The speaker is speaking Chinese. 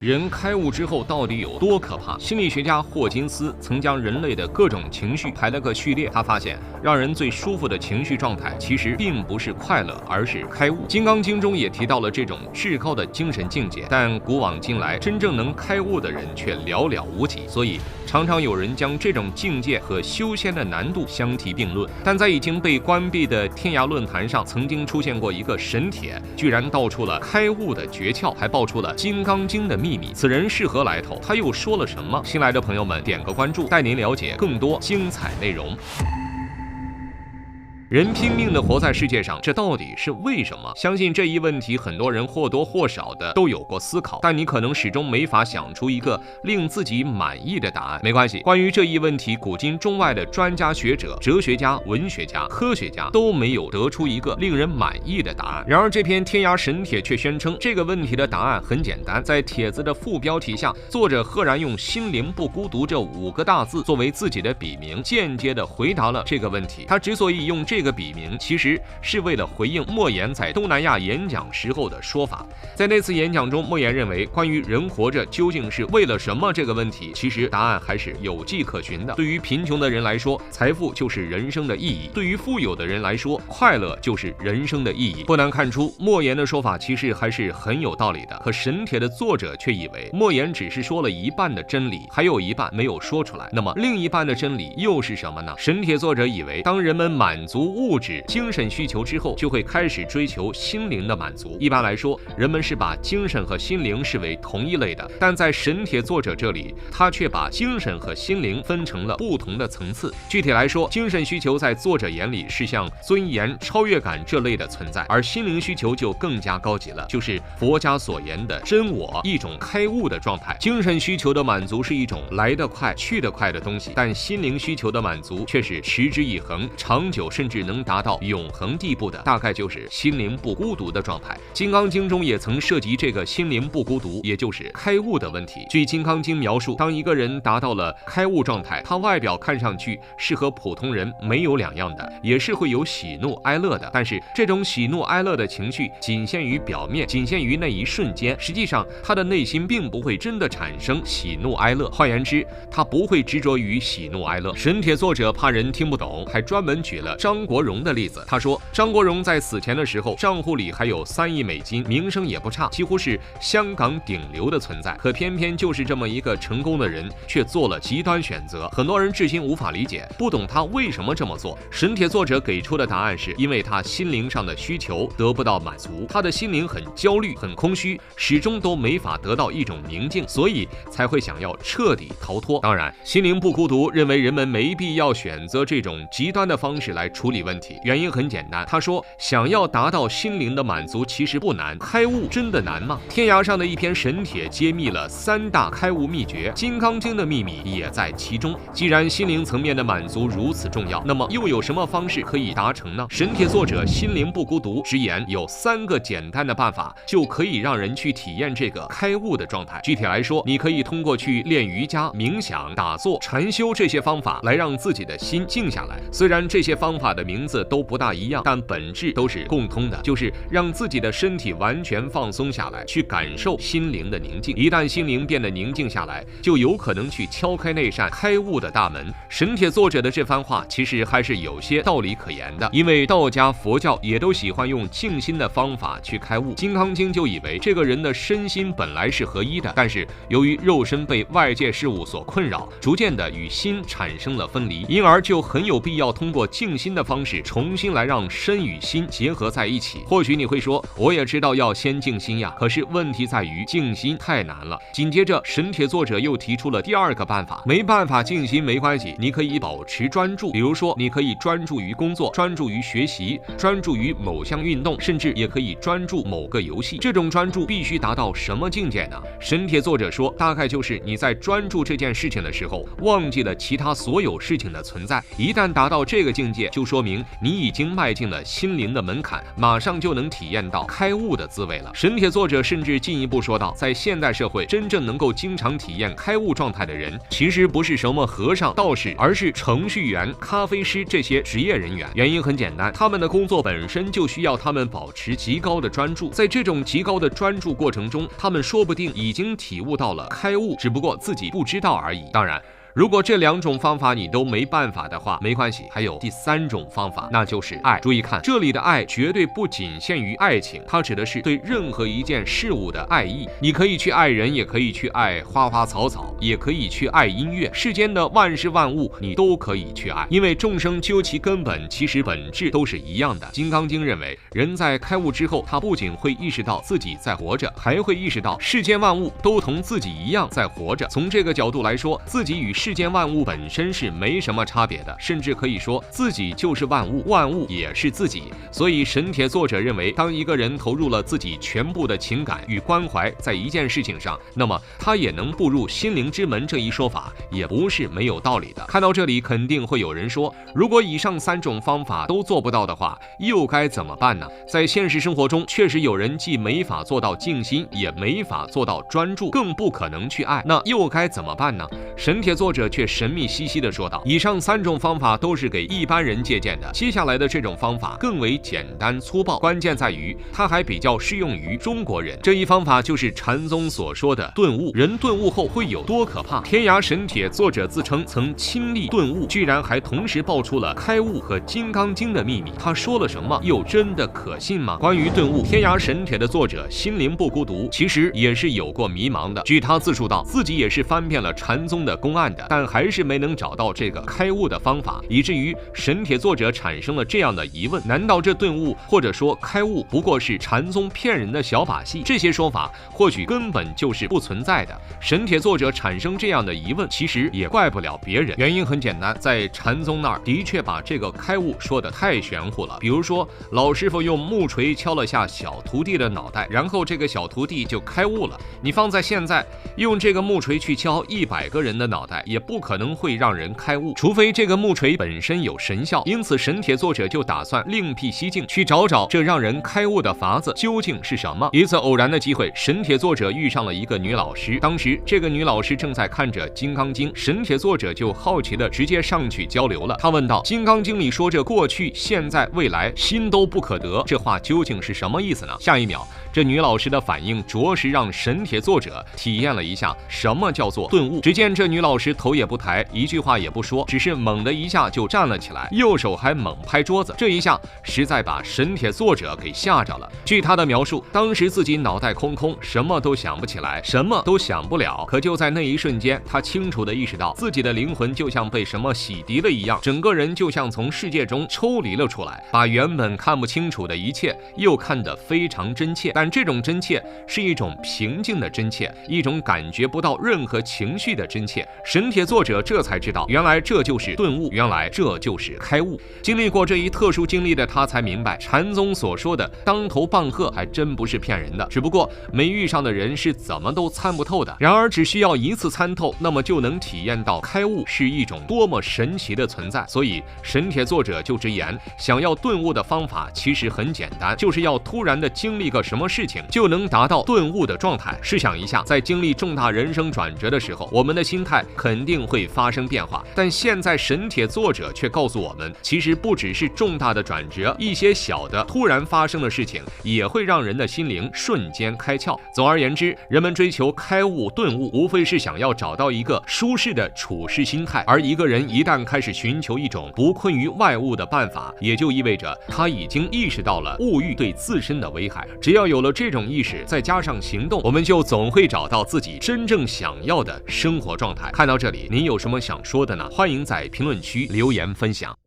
人开悟之后到底有多可怕？心理学家霍金斯曾将人类的各种情绪排了个序列，他发现让人最舒服的情绪状态其实并不是快乐，而是开悟。《金刚经》中也提到了这种至高的精神境界，但古往今来真正能开悟的人却寥寥无几，所以常常有人将这种境界和修仙的难度相提并论。但在已经被关闭的天涯论坛上，曾经出现过一个神帖，居然道出了开悟的诀窍，还爆出了《金刚经》的秘密，此人是何来头？他又说了什么？新来的朋友们点个关注，带您了解更多精彩内容。人拼命地活在世界上，这到底是为什么？相信这一问题很多人或多或少的都有过思考，但你可能始终没法想出一个令自己满意的答案。没关系，关于这一问题，古今中外的专家学者、哲学家、文学家、科学家都没有得出一个令人满意的答案。然而这篇天涯神帖却宣称这个问题的答案很简单。在帖子的副标题下，作者赫然用心灵不孤独这5个大字作为自己的笔名，间接地回答了这个问题。他之所以用这个笔名，其实是为了回应莫言在东南亚演讲时候的说法。在那次演讲中，莫言认为关于人活着究竟是为了什么这个问题，其实答案还是有迹可循的。对于贫穷的人来说，财富就是人生的意义；对于富有的人来说，快乐就是人生的意义。不难看出，莫言的说法其实还是很有道理的。可神帖的作者却以为莫言只是说了一半的真理，还有一半没有说出来。那么另一半的真理又是什么呢？神帖作者以为，当人们满足物质精神需求之后，就会开始追求心灵的满足。一般来说，人们是把精神和心灵视为同一类的，但在神帖作者这里，他却把精神和心灵分成了不同的层次。具体来说，精神需求在作者眼里是像尊严、超越感这类的存在，而心灵需求就更加高级了，就是佛家所言的真我，一种开悟的状态。精神需求的满足是一种来得快去得快的东西，但心灵需求的满足却是持之以恒、长久，甚至能达到永恒地步的，大概就是心灵不孤独的状态。金刚经中也曾涉及这个心灵不孤独，也就是开悟的问题。据金刚经描述，当一个人达到了开悟状态，他外表看上去是和普通人没有两样的，也是会有喜怒哀乐的，但是这种喜怒哀乐的情绪仅限于表面，仅限于那一瞬间，实际上他的内心并不会真的产生喜怒哀乐，换言之，他不会执着于喜怒哀乐。神帖作者怕人听不懂，还专门举了张国荣的例子。他说，张国荣在死前的时候，账户里还有3亿美金，名声也不差，几乎是香港顶流的存在。可偏偏就是这么一个成功的人，却做了极端选择。很多人至今无法理解，不懂他为什么这么做。神帖作者给出的答案是，因为他心灵上的需求得不到满足，他的心灵很焦虑、很空虚，始终都没法得到一种宁静，所以才会想要彻底逃脱。当然，心灵不孤独认为人们没必要选择这种极端的方式来处理问题，原因很简单。他说，想要达到心灵的满足其实不难，开悟真的难吗？天涯上的一篇神帖揭秘了3大开悟秘诀，金刚经的秘密也在其中。既然心灵层面的满足如此重要，那么又有什么方式可以达成呢？神帖作者心灵不孤独直言，有3个简单的办法就可以让人去体验这个开悟的状态。具体来说，你可以通过去练瑜伽、冥想、打坐、禅修这些方法来让自己的心静下来。虽然这些方法的名字都不大一样，但本质都是共通的，就是让自己的身体完全放松下来，去感受心灵的宁静。一旦心灵变得宁静下来，就有可能去敲开那扇开悟的大门。神帖作者的这番话其实还是有些道理可言的，因为道家、佛教也都喜欢用静心的方法去开悟。金刚经就以为这个人的身心本来是合一的，但是由于肉身被外界事物所困扰，逐渐的与心产生了分离，因而就很有必要通过静心的方式重新来让身与心结合在一起。或许你会说，我也知道要先静心呀，可是问题在于静心太难了。紧接着，神帖作者又提出了第2个办法，没办法静心没关系，你可以保持专注，比如说你可以专注于工作，专注于学习，专注于某项运动，甚至也可以专注某个游戏。这种专注必须达到什么境界呢？神帖作者说，大概就是你在专注这件事情的时候，忘记了其他所有事情的存在。一旦达到这个境界，就说说明你已经迈进了心灵的门槛，马上就能体验到开悟的滋味了。神帖作者甚至进一步说道，在现代社会，真正能够经常体验开悟状态的人，其实不是什么和尚、道士，而是程序员、咖啡师这些职业人员。原因很简单，他们的工作本身就需要他们保持极高的专注，在这种极高的专注过程中，他们说不定已经体悟到了开悟，只不过自己不知道而已。当然，如果这2种方法你都没办法的话，没关系，还有第3种方法，那就是爱。注意看，这里的爱绝对不仅限于爱情，它指的是对任何一件事物的爱意。你可以去爱人，也可以去爱花花草草，也可以去爱音乐，世间的万事万物你都可以去爱，因为众生究其根本，其实本质都是一样的。金刚经认为，人在开悟之后，他不仅会意识到自己在活着，还会意识到世间万物都同自己一样在活着。从这个角度来说，自己与世间万物本身是没什么差别的，甚至可以说自己就是万物，万物也是自己。所以神帖作者认为，当一个人投入了自己全部的情感与关怀在一件事情上，那么他也能步入心灵之门，这一说法也不是没有道理的。看到这里，肯定会有人说，如果以上3种方法都做不到的话，又该怎么办呢？在现实生活中，确实有人既没法做到静心，也没法做到专注，更不可能去爱，那又该怎么办呢？神帖作者却神秘兮兮地说道，以上3种方法都是给一般人借鉴的，接下来的这种方法更为简单粗暴，关键在于它还比较适用于中国人。这一方法就是禅宗所说的顿悟。人顿悟后会有多可怕？天涯神帖作者自称曾亲历顿悟，居然还同时爆出了开悟和金刚经的秘密，他说了什么？又真的可信吗？关于顿悟，天涯神帖的作者心灵不孤独其实也是有过迷茫的。据他自述道，自己也是翻遍了禅宗的公案的，但还是没能找到这个开悟的方法，以至于神帖作者产生了这样的疑问：难道这顿悟或者说开悟不过是禅宗骗人的小把戏？这些说法或许根本就是不存在的。神帖作者产生这样的疑问，其实也怪不了别人，原因很简单，在禅宗那儿的确把这个开悟说得太玄乎了。比如说，老师傅用木锤敲了下小徒弟的脑袋，然后这个小徒弟就开悟了。你放在现在，用这个木锤去敲100个人的脑袋，也不可能会让人开悟，除非这个木锤本身有神效。因此神帖作者就打算另辟蹊径，去找找这让人开悟的法子究竟是什么。一次偶然的机会，神帖作者遇上了一个女老师，当时这个女老师正在看着《金刚经》，神帖作者就好奇的直接上去交流了。他问道，《金刚经》里说这过去、现在、未来心都不可得，这话究竟是什么意思呢？下一秒，这女老师的反应着实让神帖作者体验了一下什么叫做顿悟。只见这女老师头也不抬，一句话也不说，只是猛的一下就站了起来，右手还猛拍桌子。这一下实在把神帖作者给吓着了。据他的描述，当时自己脑袋空空，什么都想不起来，什么都想不了。可就在那一瞬间，他清楚地意识到自己的灵魂就像被什么洗涤了一样，整个人就像从世界中抽离了出来，把原本看不清楚的一切又看得非常真切。但这种真切是一种平静的真切，一种感觉不到任何情绪的真切。神帖作者这才知道，原来这就是顿悟，原来这就是开悟。经历过这一特殊经历的他才明白，禅宗所说的当头棒喝还真不是骗人的，只不过没遇上的人是怎么都参不透的。然而只需要一次参透，那么就能体验到开悟是一种多么神奇的存在。所以神帖作者就直言，想要顿悟的方法其实很简单，就是要突然的经历个什么事情，就能达到顿悟的状态。试想一下，在经历重大人生转折的时候，我们的心态肯定会发生变化，但现在神帖作者却告诉我们，其实不只是重大的转折，一些小的突然发生的事情也会让人的心灵瞬间开窍。总而言之，人们追求开悟顿悟，无非是想要找到一个舒适的处事心态，而一个人一旦开始寻求一种不困于外物的办法，也就意味着他已经意识到了物欲对自身的危害。只要有了这种意识，再加上行动，我们就总会找到自己真正想要的生活状态。看到这里，您有什么想说的呢？欢迎在评论区留言分享。